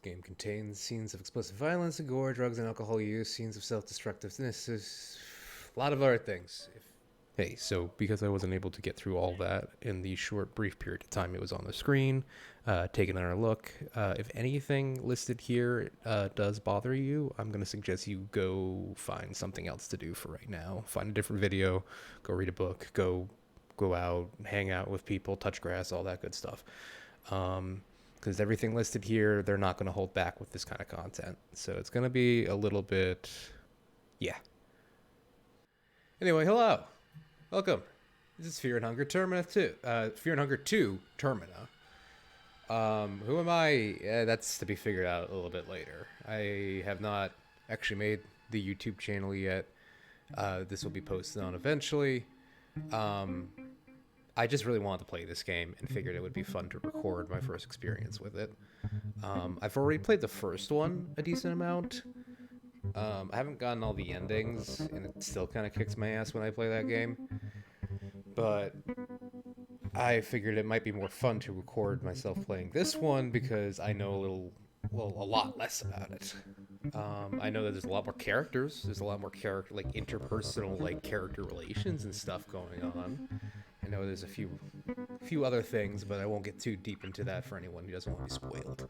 game contains scenes of explosive violence and gore, drugs and alcohol use, scenes of self-destructiveness, a lot of other things. Hey, so because I wasn't able to get through all that in the short, brief period of time it was on the screen, take another look. If anything listed here does bother you, I'm going to suggest you go find something else to do for right now. Find a different video, go read a book, go out, hang out with people, touch grass, all that good stuff. Because everything listed here, they're not going to hold back with this kind of content. So it's going to be a little bit, yeah. Anyway, hello. Welcome. This is Fear and Hunger Termina 2. Fear and Hunger 2 Termina. Who am I? That's to be figured out a little bit later. I have not actually made the YouTube channel yet. This will be posted on eventually. I just really wanted to play this game and figured it would be fun to record my first experience with it. I've already played the first one a decent amount. I haven't gotten all the endings, and it still kind of kicks my ass when I play that game. But I figured it might be more fun to record myself playing this one because I know a lot less about it. I know that there's a lot more characters. There's a lot more interpersonal, character relations and stuff going on. I know there's a few other things, but I won't get too deep into that for anyone who doesn't want to be spoiled.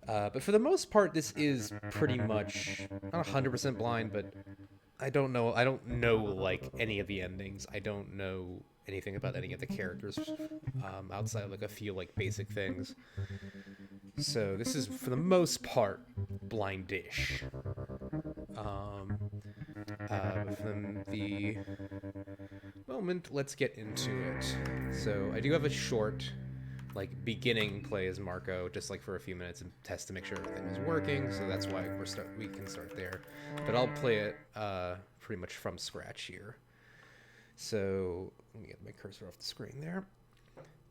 But for the most part, this is pretty much not 100% blind, but I don't know any of the endings. I don't know anything about any of the characters outside of a few basic things. So this is for the most part blindish. From the moment, let's get into it. So I do have a short beginning play as Marcoh, just for a few minutes and test to make sure everything is working. So that's why we can start there. But I'll play it pretty much from scratch here. So let me get my cursor off the screen there.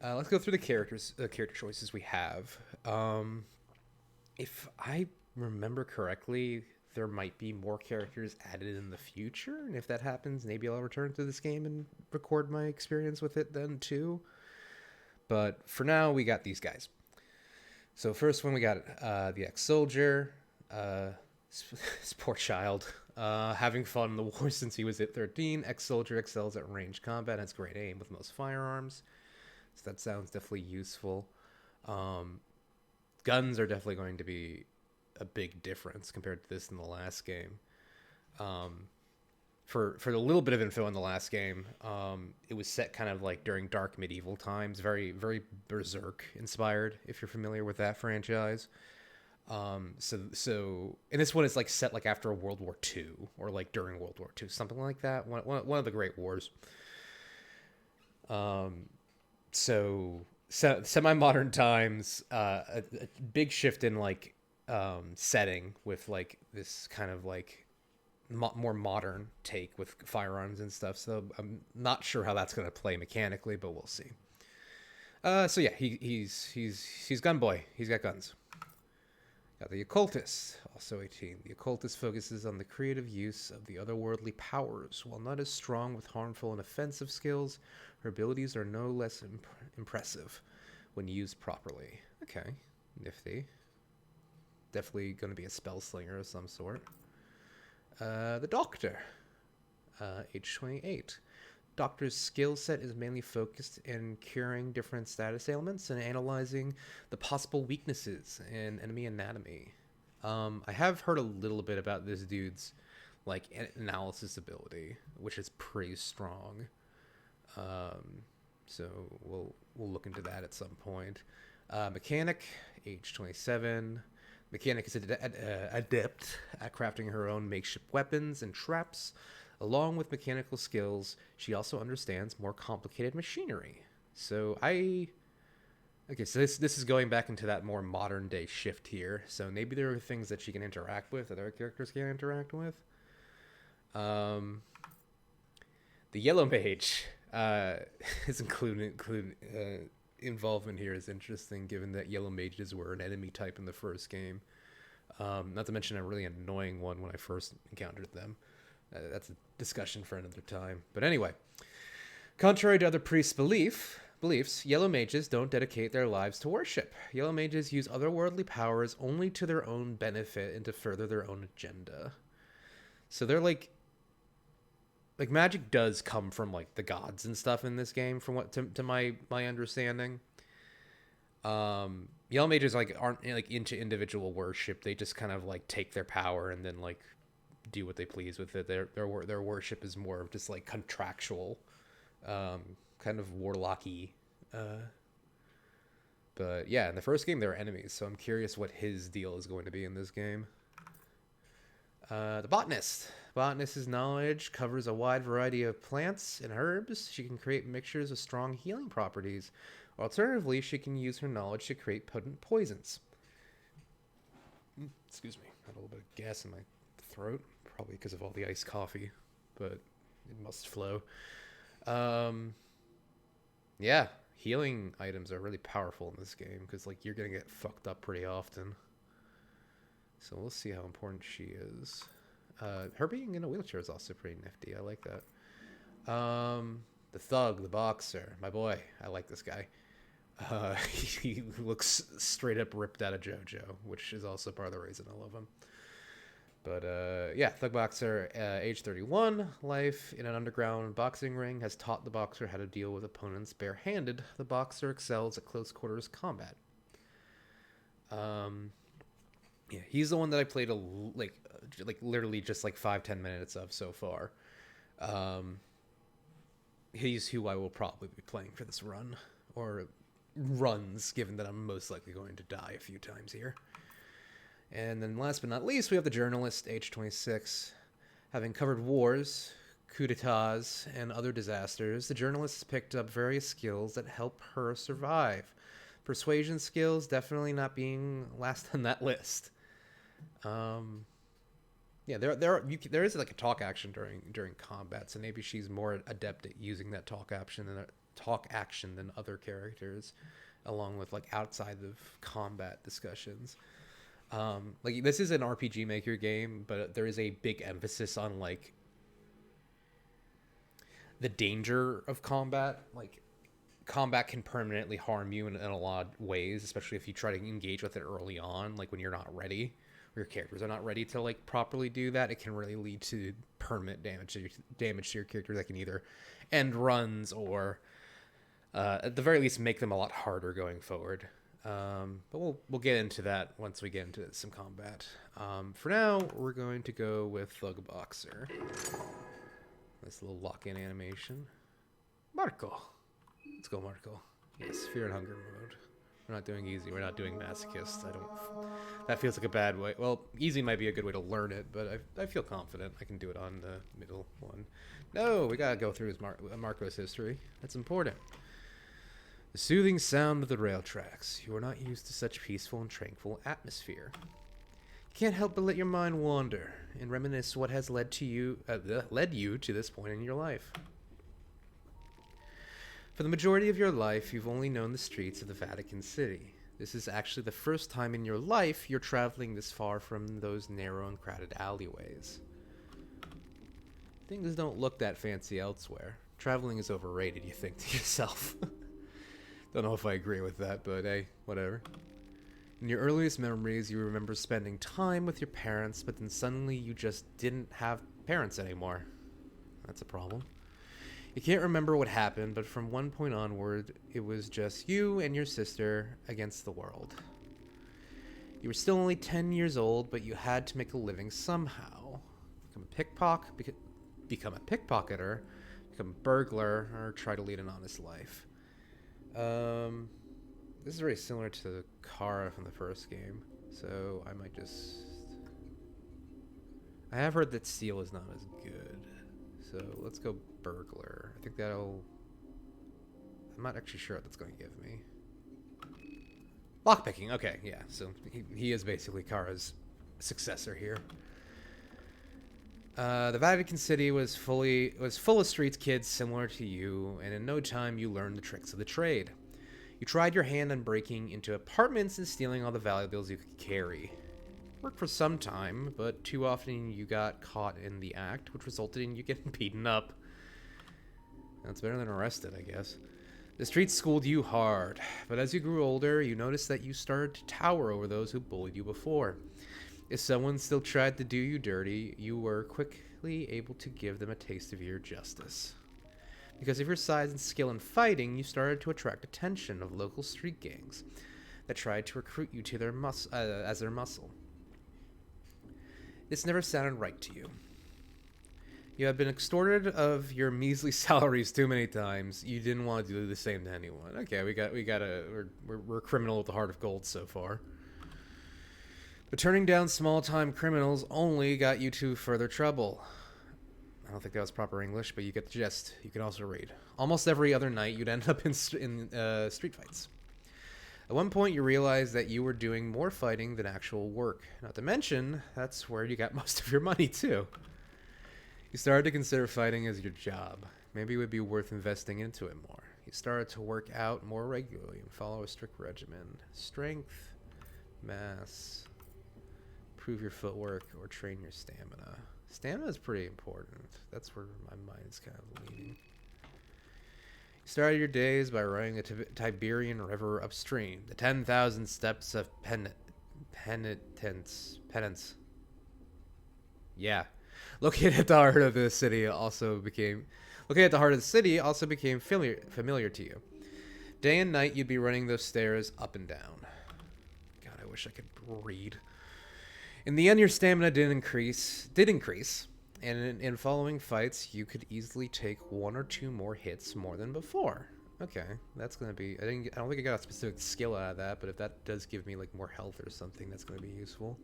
Let's go through the character choices we have. If I remember correctly, there might be more characters added in the future, and if that happens, maybe I'll return to this game and record my experience with it then too. But for now, we got these guys. So first one, we got the ex-soldier, this poor child, having fought in the war since he was at 13. Ex-soldier excels at ranged combat, has great aim with most firearms. So that sounds definitely useful. Guns are definitely going to be a big difference compared to this in the last game. For the little bit of info in the last game, it was set kind of during dark medieval times, very, very Berserk inspired, if you're familiar with that franchise. So and this one is set after World War II or during World War II, something like that. One of the Great Wars. So semi-modern times, a big shift in setting with this kind of more modern take with firearms and stuff. So I'm not sure how that's going to play mechanically, but we'll see. So yeah, he's gun boy. He's got guns. Got the occultist, also 18. The occultist focuses on the creative use of the otherworldly powers. While not as strong with harmful and offensive skills, her abilities are no less impressive when used properly. Okay, nifty. Definitely going to be a spell slinger of some sort. The doctor, age 28. Doctor's skill set is mainly focused in curing different status ailments and analyzing the possible weaknesses in enemy anatomy. I have heard a little bit about this dude's analysis ability, which is pretty strong. So we'll look into that at some point. Mechanic, age 27. Mechanic is adept at crafting her own makeshift weapons and traps. Along with mechanical skills, she also understands more complicated machinery. So so this is going back into that more modern day shift here. So maybe there are things that she can interact with that other characters can't interact with. The Yellow Mage, his involvement here is interesting, given that Yellow Mages were an enemy type in the first game. Not to mention a really annoying one when I first encountered them. That's a discussion for another time. But anyway, contrary to other priests' belief, Beliefs. Yellow mages don't dedicate their lives to worship. Yellow mages use otherworldly powers only to their own benefit and to further their own agenda. So they're like magic does come from like the gods and stuff in this game, from what to my understanding. Yellow mages like aren't like into individual worship. They just kind of like take their power and then like do what they please with it. Their worship is more of just like contractual, kind of warlocky. But yeah, in the first game they were enemies, so I'm curious what his deal is going to be in this game. The botanist. Botanist's knowledge covers a wide variety of plants and herbs. She can create mixtures of strong healing properties. Alternatively, she can use her knowledge to create potent poisons. Excuse me, I had a little bit of gas in my throat, probably because of all the iced coffee, but it must flow. Yeah, healing items are really powerful in this game because like you're gonna get fucked up pretty often. So we'll see how important she is. Her being in a wheelchair is also pretty nifty. I like that. The thug, the boxer, my boy. I like this guy. He looks straight up ripped out of JoJo, which is also part of the reason I love him. But yeah, thug boxer, age 31, life in an underground boxing ring has taught the boxer how to deal with opponents barehanded. The boxer excels at close quarters combat. Yeah, he's the one that I played like literally just like 5-10 minutes of so far. He's who I will probably be playing for this run, or runs, given that I'm most likely going to die a few times here. And then last but not least, we have the journalist, age 26. Having covered wars, coups d'etats, and other disasters, the journalist has picked up various skills that help her survive. Persuasion skills definitely not being last on that list. Yeah, there is like a talk action during combat, so maybe she's more adept at using that talk action than other characters, along with like outside of combat discussions. Like this is an RPG Maker game, but there is a big emphasis on like the danger of combat. Like combat can permanently harm you in a lot of ways, especially if you try to engage with it early on, like when you're not ready. Your characters are not ready to like properly do that. It can really lead to permanent damage to your character that can either end runs or at the very least make them a lot harder going forward. But we'll get into that once we get into some combat. For now, we're going to go with Thug Boxer. This little lock-in animation. Marcoh. Let's go, Marcoh. Yes, Fear and Hunger mode. We're not doing easy. We're not doing masochist. That feels like a bad way. Well, easy might be a good way to learn it, but I feel confident I can do it on the middle one. No, we gotta go through Marcoh's history. That's important. The soothing sound of the rail tracks. You are not used to such peaceful and tranquil atmosphere. You can't help but let your mind wander and reminisce what has led you to this point in your life. For the majority of your life, you've only known the streets of the Vatican City. This is actually the first time in your life you're traveling this far from those narrow and crowded alleyways. Things don't look that fancy elsewhere. Traveling is overrated, you think to yourself. Don't know if I agree with that, but hey, whatever. In your earliest memories, you remember spending time with your parents, but then suddenly you just didn't have parents anymore. That's a problem. You can't remember what happened, but from one point onward, it was just you and your sister against the world. You were still only 10 years old, but you had to make a living somehow. Become a pickpocketer, become a burglar, or try to lead an honest life. This is very similar to Kara from the first game, so I might just... I have heard that Seal is not as good, so let's go burglar. I think that'll... I'm not actually sure what that's going to give me. Lockpicking, okay, yeah, so he is basically Kara's successor here. The Vatican City was full of street kids similar to you, and in no time you learned the tricks of the trade. You tried your hand on breaking into apartments and stealing all the valuables you could carry. Worked for some time, but too often you got caught in the act, which resulted in you getting beaten up. That's better than arrested, I guess. The streets schooled you hard, but as you grew older, you noticed that you started to tower over those who bullied you before. If someone still tried to do you dirty, you were quickly able to give them a taste of your justice. Because of your size and skill in fighting, you started to attract attention of local street gangs that tried to recruit you to as their muscle. This never sounded right to you. You have been extorted of your measly salaries too many times. You didn't want to do the same to anyone. Okay, we're a criminal with the heart of gold so far. But turning down small-time criminals only got you to further trouble. I don't think that was proper English, but you get the gist. You can also read. Almost every other night, you'd end up in street fights. At one point, you realized that you were doing more fighting than actual work. Not to mention, that's where you got most of your money, too. You started to consider fighting as your job. Maybe it would be worth investing into it more. You started to work out more regularly and follow a strict regimen. Strength, mass, improve your footwork, or train your stamina. Stamina is pretty important. That's where my mind's kind of leaning. You started your days by riding the Tiberian River upstream. The 10,000 steps of penance. Yeah. Located at the heart of the city also became familiar to you. Day and night you'd be running those stairs up and down. God, I wish I could read. In the end, your stamina did increase, and in following fights, you could easily take one or two more hits more than before. Okay, that's gonna be. I don't think I got a specific skill out of that, but if that does give me like more health or something, that's gonna be useful.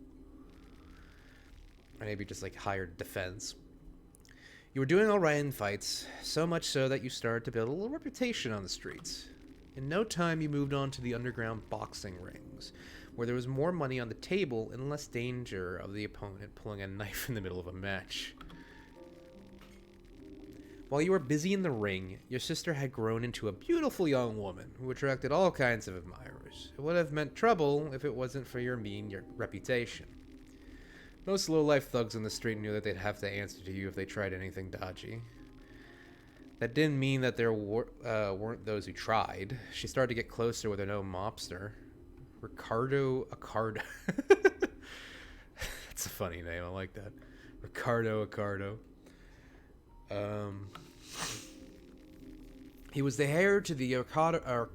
Or maybe just like higher defense. You were doing all right in fights, so much so that you started to build a little reputation on the streets. In no time, you moved on to the underground boxing rings, where there was more money on the table and less danger of the opponent pulling a knife in the middle of a match. While you were busy in the ring, your sister had grown into a beautiful young woman who attracted all kinds of admirers. It would have meant trouble if it wasn't for your mean reputation. Most low-life thugs on the street knew that they'd have to answer to you if they tried anything dodgy. That didn't mean that there weren't those who tried. She started to get closer with an old mobster. Ricardo Accardo. That's a funny name. I like that. Ricardo Accardo. He was the heir to the Accardo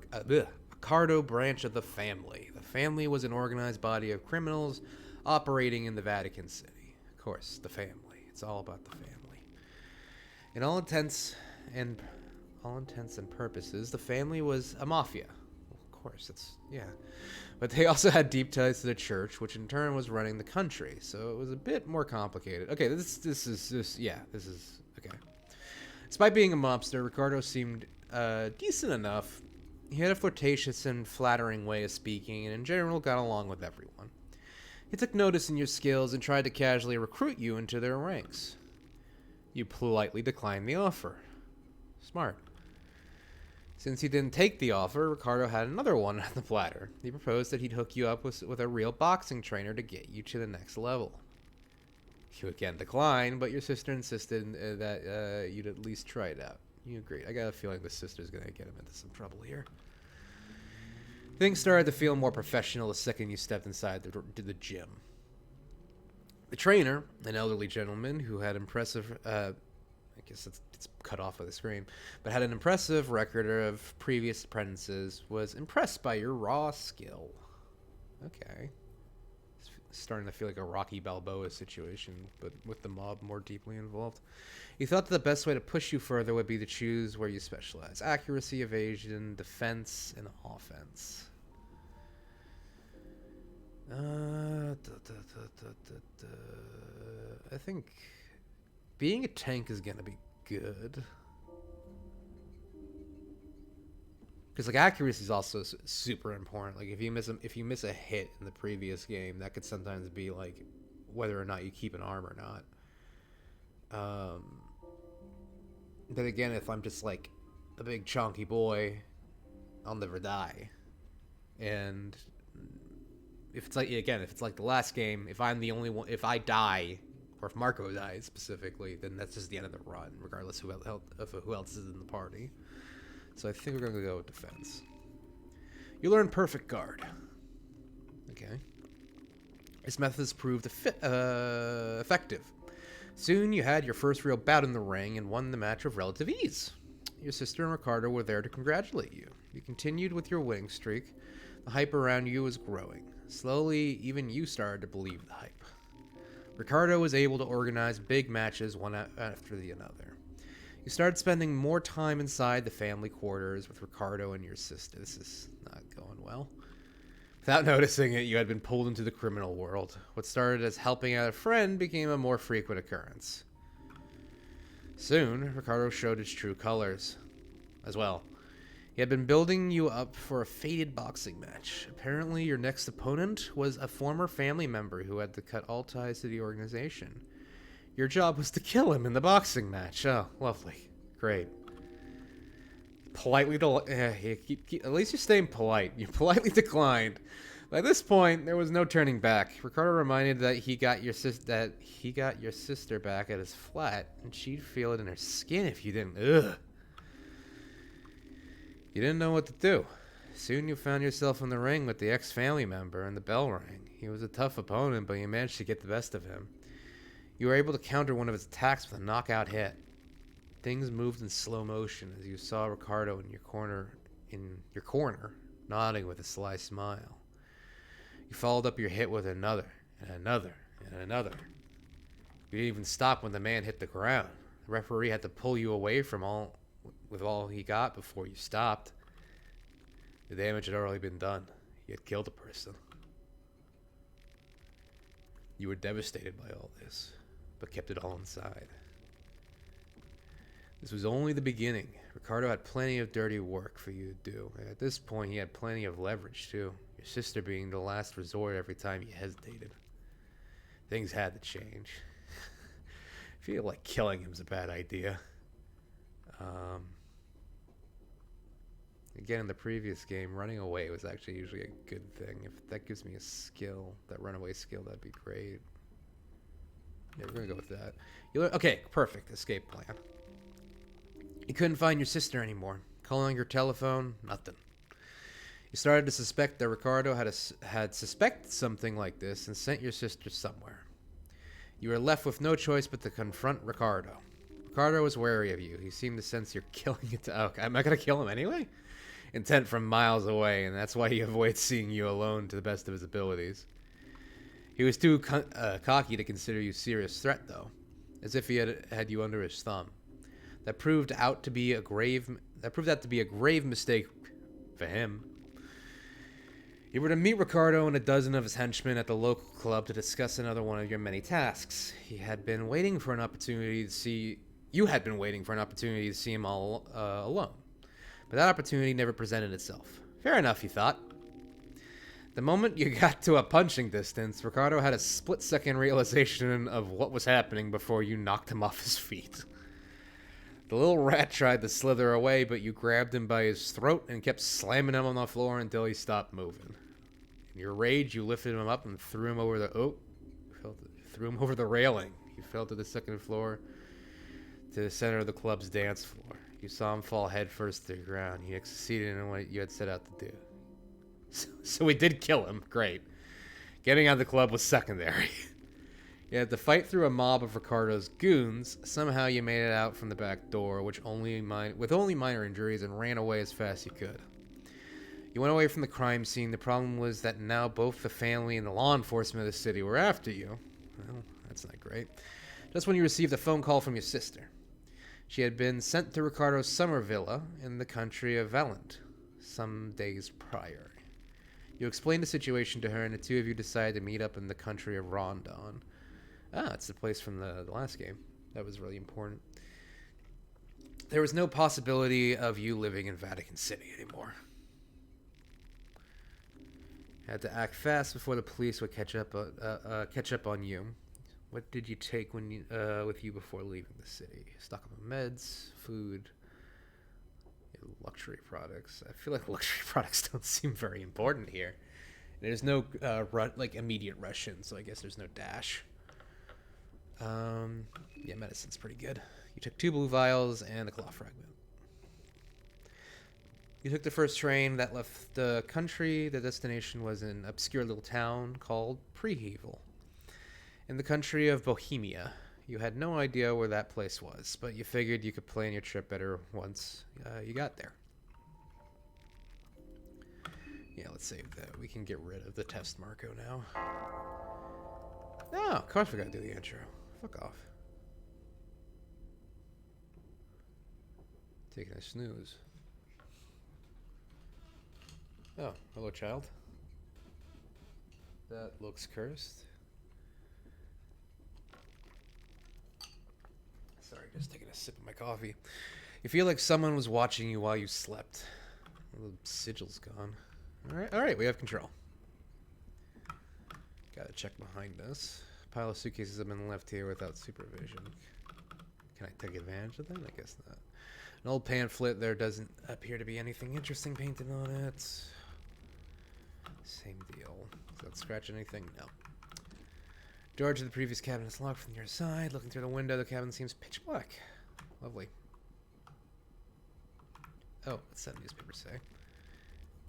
branch of the family. The family was an organized body of criminals operating in the Vatican City. Of course, the family. It's all about the family. In all intents and purposes, the family was a mafia. Well, of course, but they also had deep ties to the church, which in turn was running the country. So it was a bit more complicated. Okay, this is okay. Despite being a mobster, Ricardo seemed decent enough. He had a flirtatious and flattering way of speaking, and in general got along with everyone. He took notice in your skills and tried to casually recruit you into their ranks. You politely declined the offer. Smart. Since he didn't take the offer, Ricardo had another one on the platter. He proposed that he'd hook you up with a real boxing trainer to get you to the next level. You again declined, but your sister insisted that you'd at least try it out. You agreed. I got a feeling the sister's going to get him into some trouble here. Things started to feel more professional the second you stepped inside the gym. The trainer, an elderly gentleman who had impressive, I guess it's cut off of the screen, but had an impressive record of previous apprentices, was impressed by your raw skill. Okay. It's starting to feel like a Rocky Balboa situation, but with the mob more deeply involved. He thought that the best way to push you further would be to choose where you specialize. Accuracy, evasion, defense, and offense. I think being a tank is gonna be good. Because like accuracy is also super important. Like if you miss a hit in the previous game, that could sometimes be like whether or not you keep an arm or not. But again, if I'm just like a big chunky boy, I'll never die. And if it's like the last game, if I'm the only one, if I die, or if Marcoh dies specifically, then that's just the end of the run, regardless of who else is in the party. So I think we're going to go with defense. You learn Perfect Guard. Okay. This method has proved effective. Soon you had your first real bout in the ring and won the match with relative ease. Your sister and Ricardo were there to congratulate you. You continued with your winning streak. The hype around you was growing. Slowly, even you started to believe the hype. Ricardo was able to organize big matches one after the other. You started spending more time inside the family quarters with Ricardo and your sister. This is not going well. Without noticing it, you had been pulled into the criminal world. What started as helping out a friend became a more frequent occurrence. Soon, Ricardo showed his true colors as well. He had been building you up for a fated boxing match. Apparently, your next opponent was a former family member who had to cut all ties to the organization. Your job was to kill him in the boxing match. Oh, lovely. Great. Politely, at least you're staying polite. You politely declined. By this point, there was no turning back. Ricardo reminded that he got your sister back at his flat, and she'd feel it in her skin if you didn't. Ugh. You didn't know what to do. Soon you found yourself in the ring with the ex-family member, and the bell rang. He was a tough opponent, but you managed to get the best of him. You were able to counter one of his attacks with a knockout hit. Things moved in slow motion as you saw Ricardo in your corner, nodding with a sly smile. You followed up your hit with another, and another, and another. You didn't even stop when the man hit the ground. The referee had to pull you away from all he got before you stopped. The damage had already been done. You had killed a person. You were devastated by all this, but kept it all inside. This was only the beginning. Ricardo had plenty of dirty work for you to do, and at this point he had plenty of leverage too, your sister being the last resort every time you hesitated. Things had to change. I feel like killing him's a bad idea. Again, in the previous game, running away was actually usually a good thing. If that gives me a skill, that runaway skill, that'd be great. Yeah, we're gonna go with that. Okay, perfect. Escape plan. You couldn't find your sister anymore. Calling her telephone, nothing. You started to suspect that Ricardo had suspected something like this and sent your sister somewhere. You were left with no choice but to confront Ricardo. Ricardo was wary of you. He seemed to sense you're killing it. Am I gonna kill him anyway? Intent from miles away, and that's why he avoids seeing you alone to the best of his abilities. He was too cocky to consider you a serious threat, though, as if he had you under his thumb. That proved out to be a grave mistake for him. You were to meet Ricardo and a dozen of his henchmen at the local club to discuss another one of your many tasks. You had been waiting for an opportunity to see him all alone. But that opportunity never presented itself. Fair enough, you thought. The moment you got to a punching distance, Ricardo had a split-second realization of what was happening before you knocked him off his feet. The little rat tried to slither away, but you grabbed him by his throat and kept slamming him on the floor until he stopped moving. In your rage, you lifted him up and threw him over the railing. He fell to the second floor, to the center of the club's dance floor. You saw him fall headfirst to the ground. He had succeeded in what you had set out to do. So we did kill him. Great. Getting out of the club was secondary. You had to fight through a mob of Ricardo's goons. Somehow you made it out from the back door, with only minor injuries, and ran away as fast as you could. You went away from the crime scene. The problem was that now both the family and the law enforcement of the city were after you. Well, that's not great. Just when you received a phone call from your sister. She had been sent to Ricardo's summer villa in the country of Valant some days prior. You explained the situation to her, and the two of you decided to meet up in the country of Rondon. It's the place from the last game. That was really important. There was no possibility of you living in Vatican City anymore. Had to act fast before the police would catch up on you. What did you take with you before leaving the city? Stock up on meds, food, luxury products. I feel like luxury products don't seem very important here. There's no immediate rush in, so I guess there's no dash. Medicine's pretty good. You took 2 blue vials and a claw fragment. You took the first train that left the country. The destination was an obscure little town called Prehevel, in the country of Bohemia. You had no idea where that place was, but you figured you could plan your trip better once you got there. Yeah, let's save that. We can get rid of the test Marcoh now. Oh, of course we gotta do the intro. Fuck off. Taking a snooze. Oh, hello, child. That looks cursed. Sorry, just taking a sip of my coffee. You feel like someone was watching you while you slept. The sigil's gone. Alright, we have control. Gotta check behind us. Pile of suitcases have been left here without supervision. Can I take advantage of them? I guess not. An old pamphlet. There doesn't appear to be anything interesting painted on it. Same deal. Does that scratch anything? No. Door to the previous cabin is locked from your side. Looking through the window, the cabin seems pitch black. Lovely. Oh, what's that newspaper say?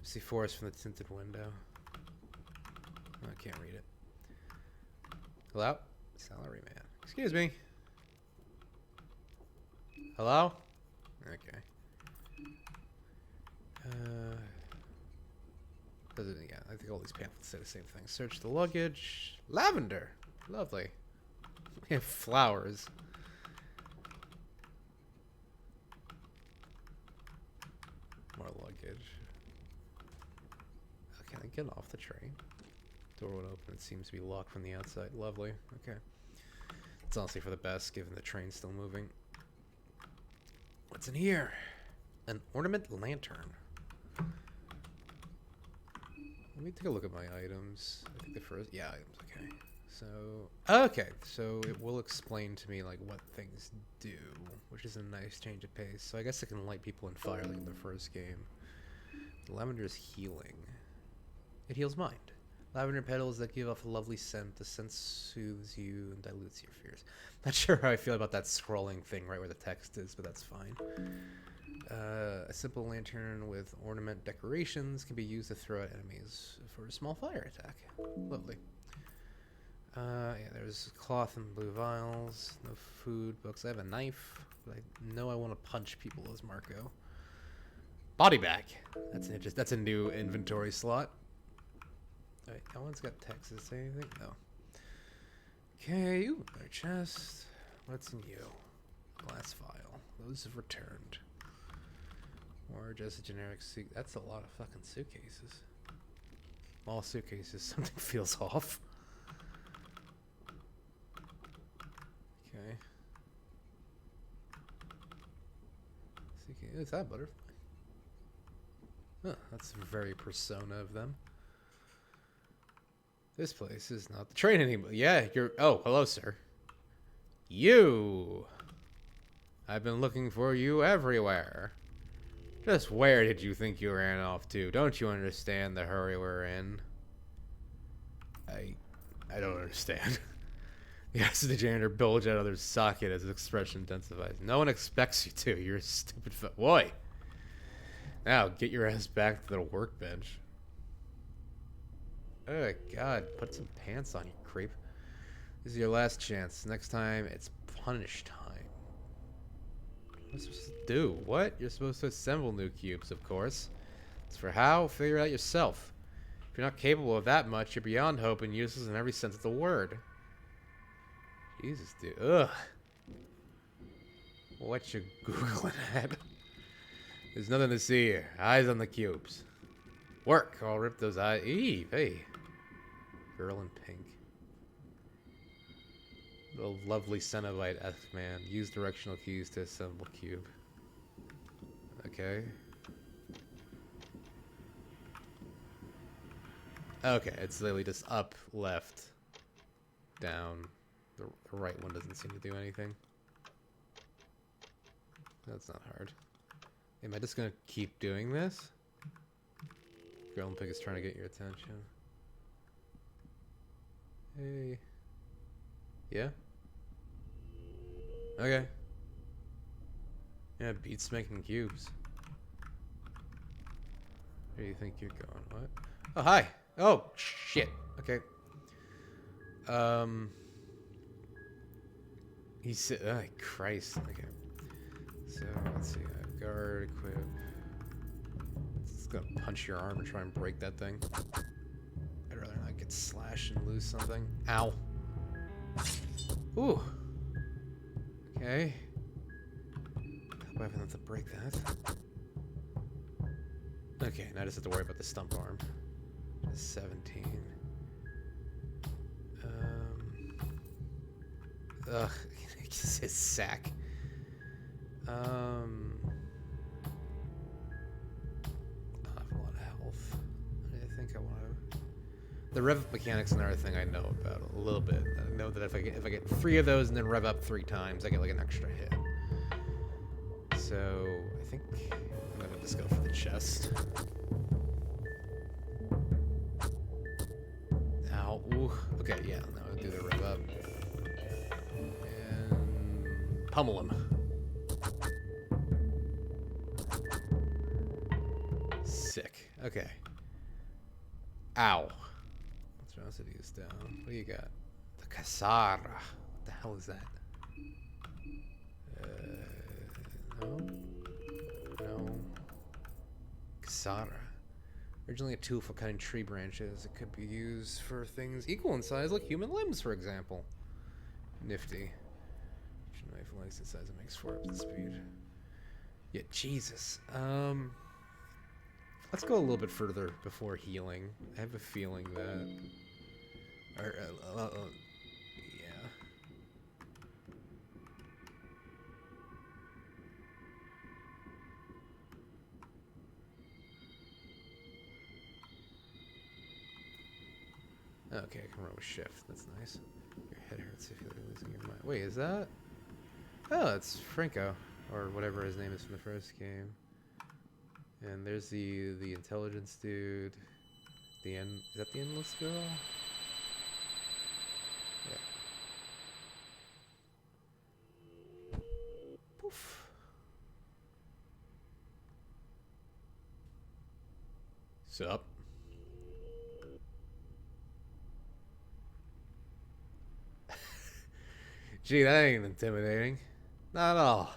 See forest from the tinted window. Oh, I can't read it. Hello? Salaryman. Excuse me. Hello? Okay. Yeah, I think all these pamphlets say the same thing. Search the luggage. Lavender. Lovely. We have flowers. More luggage. Can I get off the train? Door would open. It seems to be locked from the outside. Lovely. Okay. It's honestly for the best, given the train's still moving. What's in here? An ornament lantern. Let me take a look at my items. I think the first... Yeah, items. Okay. So it will explain to me, like, what things do, which is a nice change of pace. So I guess it can light people in fire like in the first game. Lavender is healing. It heals mind. Lavender petals that give off a lovely scent. The scent soothes you and dilutes your fears. Not sure how I feel about that scrolling thing right where the text is, but that's fine. A simple lantern with ornament decorations can be used to throw at enemies for a small fire attack. Lovely. Yeah, there's cloth and blue vials. No food, books. I have a knife, but I know I want to punch people as Marcoh. Body bag. That's a new inventory slot. Wait, that one's got text. Does it say anything? No. Okay, ooh, another chest. What's in you? Glass vial. Those have returned. Or just a generic suit. That's a lot of fucking suitcases. All suitcases. Something feels off. Okay. Is that butterfly? Huh, that's very Persona of them. This place is not the train anymore. Yeah, you're... Oh, hello, sir. You! I've been looking for you everywhere. Just where did you think you ran off to? Don't you understand the hurry we're in? I don't understand. Yes, the janitor bulged out of their socket as his expression intensifies. No one expects you to. You're a stupid Boy! Now, get your ass back to the workbench. Oh, God. Put some pants on, you creep. This is your last chance. Next time, it's punish time. What am I supposed to do? What? You're supposed to assemble new cubes, of course. As for how, figure it out yourself. If you're not capable of that much, you're beyond hope and useless in every sense of the word. Jesus, dude. Ugh. What you Googling at? There's nothing to see here. Eyes on the cubes. Work. I'll rip those eyes. Eve, hey. Girl in pink. The lovely Cenobite-esque man. Use directional keys to assemble cube. Okay. Okay, it's literally just up, left, down. The right one doesn't seem to do anything. That's not hard. Am I just gonna keep doing this? Girl in pink is trying to get your attention. Hey. Yeah? Okay. Yeah, beats making cubes. Where do you think you're going? What? Oh, hi. Oh, shit. Okay. He said, oh, Christ. Okay. So, let's see. Guard, equip. It's gonna punch your arm and try and break that thing. I'd rather not get slashed and lose something. Ow. Ooh. Okay. Hope I have enough to break that. Okay, now I just have to worry about the stump arm. 17. Ugh, his sack. I have a lot of health. I think I want to. The rev up mechanic's another thing I know about a little bit. I know that if I get 3 of those and then rev up 3 times, I get like an extra hit. So I think I'm gonna just go for the chest. Ow. Ooh. Okay, yeah. Now I'll do the rev up. And pummel him. Sick. Okay. Ow. Monstrosity's down. What do you got? The Kasara. What the hell is that? No. No. Kasara. Originally a tool for cutting tree branches, it could be used for things equal in size, like human limbs, for example. Nifty. Knife length and size it makes 4 up the speed. Yeah, Jesus. Let's go a little bit further before healing. I have a feeling that... yeah. Okay, I can run with shift. That's nice. Your head hurts if you're losing your mind. Wait, is that... Oh, it's Franco. Or whatever his name is from the first game. And there's the intelligence dude. The end... Is that the endless girl? Yeah. Poof. Sup? Gee, that ain't intimidating. Not at all.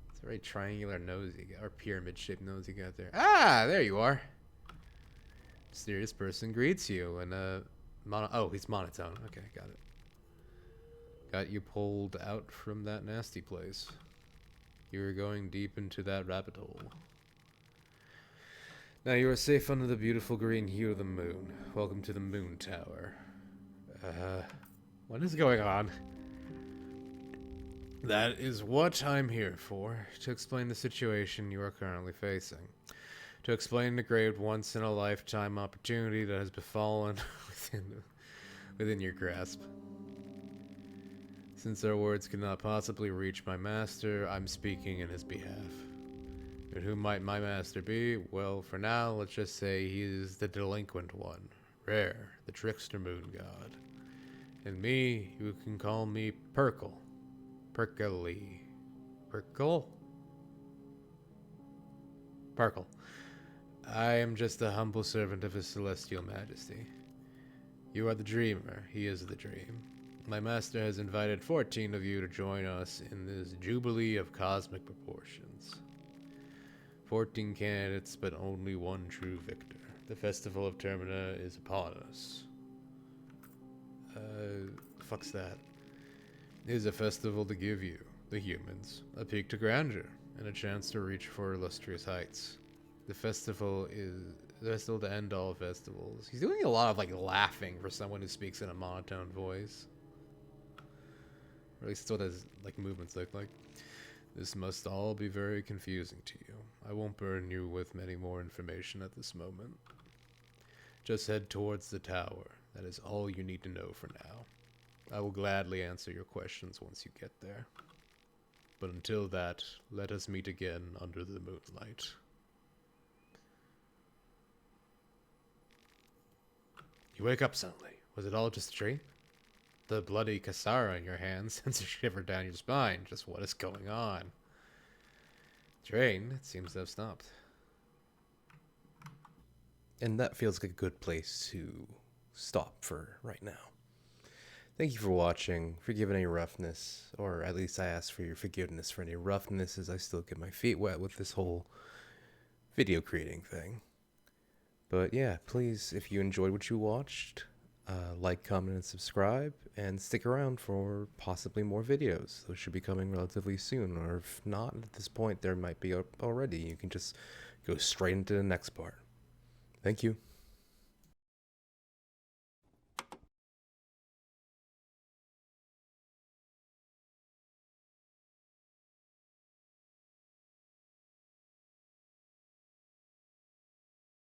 It's a very triangular nose you got, or pyramid-shaped nose you got there. Ah, there you are. Mysterious person greets you, and oh, he's monotone. Okay, got it. Got you pulled out from that nasty place. You were going deep into that rabbit hole. Now you are safe under the beautiful green hue of the moon. Welcome to the Moon Tower. What is going on? That is what I'm here for, to explain the situation you are currently facing. To explain the great once-in-a-lifetime opportunity that has befallen within your grasp. Since our words cannot possibly reach my master, I'm speaking in his behalf. And who might my master be? Well, for now, let's just say he is the delinquent one. Rare, the trickster moon god. And me, you can call me Perkle. Perkle. Perkle? Perkle. I am just a humble servant of his celestial majesty. You are the dreamer, he is the dream. My master has invited 14 of you to join us in this jubilee of cosmic proportions. 14 candidates, but only one true victor. The festival of Termina is upon us. Fuck's that? It is a festival to give you, the humans, a peak to grandeur, and a chance to reach for illustrious heights. The festival is the festival to end all festivals. He's doing a lot of, like, laughing for someone who speaks in a monotone voice. Or at least that's what his, like, movements look like. This must all be very confusing to you. I won't burden you with many more information at this moment. Just head towards the tower. That is all you need to know for now. I will gladly answer your questions once you get there. But until that, let us meet again under the moonlight. You wake up suddenly. Was it all just a dream? The bloody Kasara in your hands sends a shiver down your spine. Just what is going on? Train, it seems to have stopped. And that feels like a good place to stop for right now. Thank you for watching. Forgive any roughness, or at least I ask for your forgiveness for any roughness as I still get my feet wet with this whole video creating thing. But yeah, please, if you enjoyed what you watched, like, comment, and subscribe, and stick around for possibly more videos. Those should be coming relatively soon, or if not, at this point, there might be already. You can just go straight into the next part. Thank you.